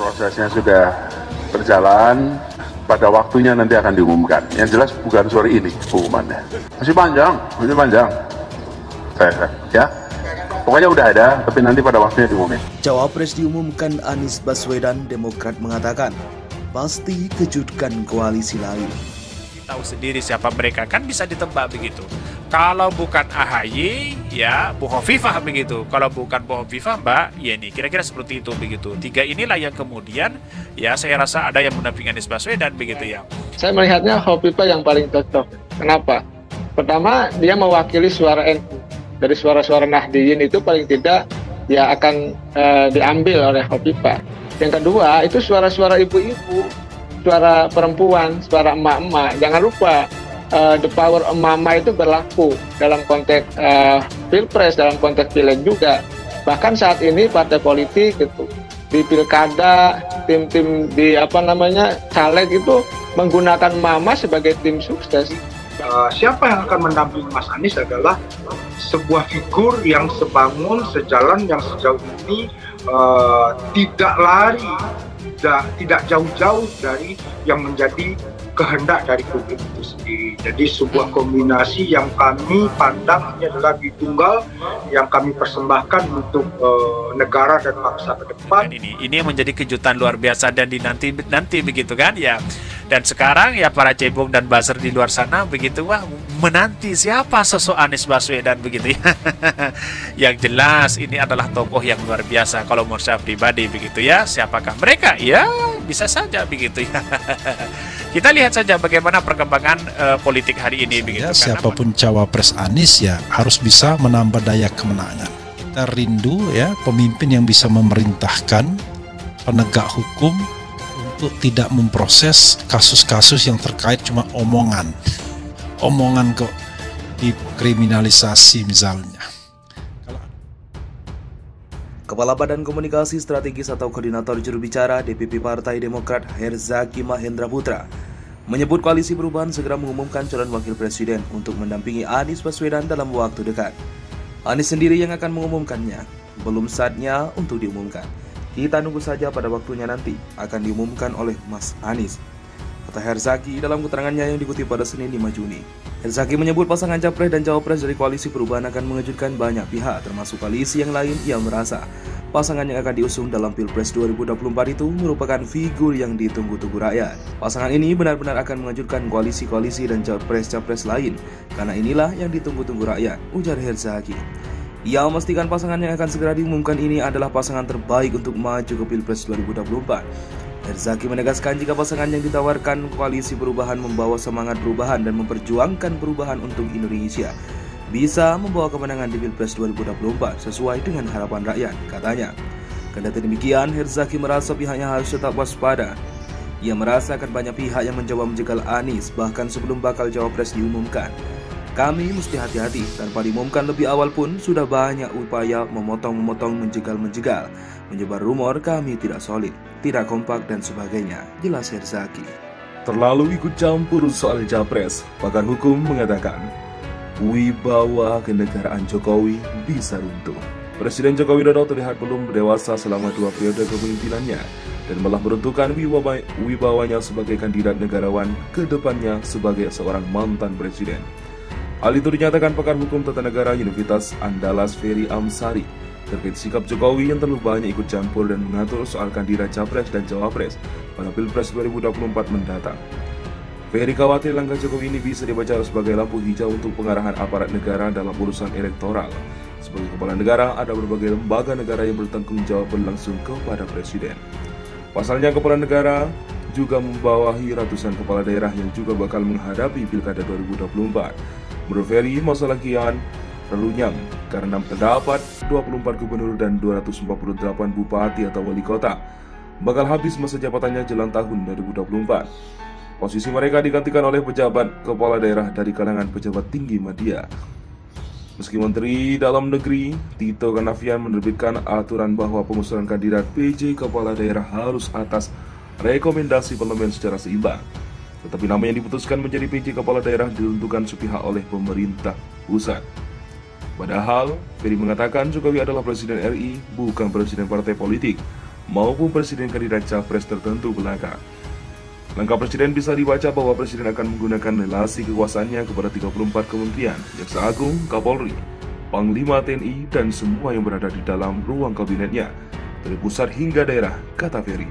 Prosesnya sudah berjalan, pada waktunya nanti akan diumumkan. Yang jelas bukan sore ini pengumumannya. Masih panjang. Ya. Pokoknya udah ada, tapi nanti pada waktunya diumumin. Cawapres diumumkan Anies Baswedan, Demokrat mengatakan, pasti kejutkan koalisi lain. Tahu sendiri siapa mereka, kan bisa ditebak begitu. Kalau bukan AHY, ya Bu Hovifah begitu. Kalau bukan Bu Hovifah, Mbak Yeni. Kira-kira seperti itu begitu. Tiga inilah yang kemudian, ya saya rasa ada yang mendampingi Anies Baswedan begitu ya. Saya melihatnya Hovifah yang paling cocok. Kenapa? Pertama, dia mewakili suara NU. Dari suara-suara Nahdliyin itu paling tidak ya akan diambil oleh Hovifah. Yang kedua, itu suara-suara ibu-ibu, suara perempuan, suara emak-emak. Jangan lupa, the power emak-emak itu berlaku dalam konteks pilpres, dalam konteks pileg juga. Bahkan saat ini partai politik gitu, di pilkada, tim-tim di caleg itu menggunakan emak-emak sebagai tim sukses. Siapa yang akan mendampingi Mas Anies adalah sebuah figur yang sebangun, sejalan, yang sejauh ini tidak lari, tidak jauh-jauh dari yang menjadi kehendak dari publik itu sendiri. Jadi sebuah kombinasi yang kami pandang ini adalah Tunggal yang kami persembahkan untuk negara dan bangsa ke depan. Dan ini yang menjadi kejutan luar biasa dan dinanti begitu kan ya. Dan sekarang ya para cebong dan buzzer di luar sana begitu wah menanti siapa sosok Anies Baswedan begitu ya. Yang jelas ini adalah tokoh yang luar biasa kalau menurut saya pribadi begitu ya. Siapakah mereka? Ya bisa saja begitu ya. Kita lihat saja bagaimana perkembangan politik hari ini begitu. Siapapun cawapres Anies ya harus bisa menambah daya kemenangan. Kita rindu ya pemimpin yang bisa memerintahkan penegak hukum untuk tidak memproses kasus-kasus yang terkait cuma omongan kok dikriminalisasi misalnya. Kepala Badan Komunikasi Strategis atau Koordinator Jurubicara DPP Partai Demokrat Herzaki Mahendra Putra menyebut Koalisi Perubahan segera mengumumkan calon wakil presiden untuk mendampingi Anies Baswedan dalam waktu dekat. Anies sendiri yang akan mengumumkannya, belum saatnya untuk diumumkan. Kita nunggu saja pada waktunya nanti akan diumumkan oleh Mas Anies, kata Herzaki dalam keterangannya yang dikutip pada Senin 5 Juni. Herzaki menyebut pasangan capres dan cawapres dari Koalisi Perubahan akan mengejutkan banyak pihak, termasuk koalisi yang lain yang merasa pasangan yang akan diusung dalam Pilpres 2024 itu merupakan figur yang ditunggu-tunggu rakyat. Pasangan ini benar-benar akan mengejutkan koalisi-koalisi dan capres-capres lain, karena inilah yang ditunggu-tunggu rakyat, ujar Herzaki. Ia memastikan pasangan yang akan segera diumumkan ini adalah pasangan terbaik untuk maju ke Pilpres 2024. Herzaki menegaskan jika pasangan yang ditawarkan Koalisi Perubahan membawa semangat perubahan dan memperjuangkan perubahan untuk Indonesia, bisa membawa kemenangan di Pilpres 2024 sesuai dengan harapan rakyat, katanya. Kendati demikian, Herzaki merasa pihaknya harus tetap waspada. Ia merasa akan banyak pihak yang mencoba menjegal Anies bahkan sebelum bakal cawapres diumumkan. Kami mesti hati-hati, tanpa diumumkan lebih awal pun sudah banyak upaya memotong-memotong, menjegal-menjegal. Menyebar rumor kami tidak solid, tidak kompak dan sebagainya, jelas Herzaki. Terlalu ikut campur soal capres, pakar hukum mengatakan wibawa kenegaraan Jokowi bisa runtuh. Presiden Joko Widodo terlihat belum dewasa selama 2 periode kepemimpinannya dan malah meruntuhkan wibawanya sebagai kandidat negarawan ke depannya sebagai seorang mantan presiden. Hal itu dinyatakan pakar hukum tata negara Universitas Andalas Ferry Amsari terkait sikap Jokowi yang terlalu banyak ikut campur dan mengatur soal kandidat capres dan cawapres pada Pilpres 2024 mendatang. Ferry khawatir langkah Jokowi ini bisa dibaca sebagai lampu hijau untuk pengarahan aparat negara dalam urusan elektoral. Sebagai kepala negara, ada berbagai lembaga negara yang bertanggung jawab langsung kepada presiden. Pasalnya, kepala negara juga membawahi ratusan kepala daerah yang juga bakal menghadapi Pilkada 2024. Menurut Ferry, masalah kian relunyam karena terdapat 24 gubernur dan 248 bupati atau wali kota bakal habis masa jabatannya jelang tahun 2024. Posisi mereka digantikan oleh pejabat kepala daerah dari kalangan pejabat tinggi media. Meski Menteri Dalam Negeri Tito Karnavian menerbitkan aturan bahwa pengusulan kandidat PJ kepala daerah harus atas rekomendasi parlemen secara seimbang, tetapi nama yang diputuskan menjadi PJ kepala daerah ditentukan sepihak oleh pemerintah pusat. Padahal, Ferry mengatakan Jokowi adalah Presiden RI, bukan Presiden partai politik. maupun presiden kandidat capres tertentu belaka. Langkah presiden bisa dibaca bahwa presiden akan menggunakan relasi kekuasaannya kepada 34 kementerian, Jaksa Agung, Kapolri, Panglima TNI, dan semua yang berada di dalam ruang kabinetnya, dari pusat hingga daerah, kata Ferry.